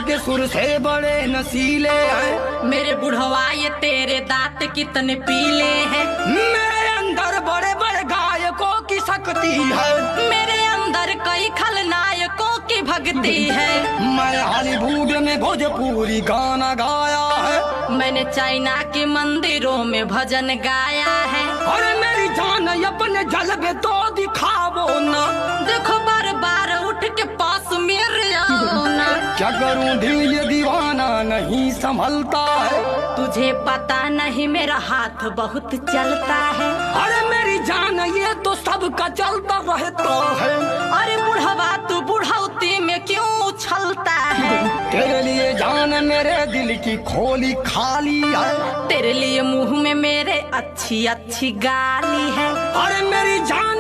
के सुर से बड़े नसीले हैं। मेरे बुढ़वा ये तेरे दांत कितने पीले हैं। मेरे अंदर बड़े बड़े गायकों की शक्ति है। मेरे अंदर कई खलनायकों की भक्ति है। मैं हॉलीवुड में भोजपुरी गाना गाया है। मैंने चाइना के मंदिरों में भजन गाया है। अरे मेरी जान अपने जलवे तो दिखावो ना। देखो बार बार उठ के पास मेरे आओ ना। क्या करूं दिल ये दीवाना नहीं संभलता है। तुझे पता नहीं मेरा हाथ बहुत चलता है। अरे मेरी जान ये तो सबका चलता रहता है। अरे बुढ़वा तू बुढ़ौती में क्यों उछलता है। तेरे लिए जान मेरे दिल की खोली खाली है। तेरे लिए मुंह में मेरे अच्छी अच्छी गाली है। अरे मेरी जान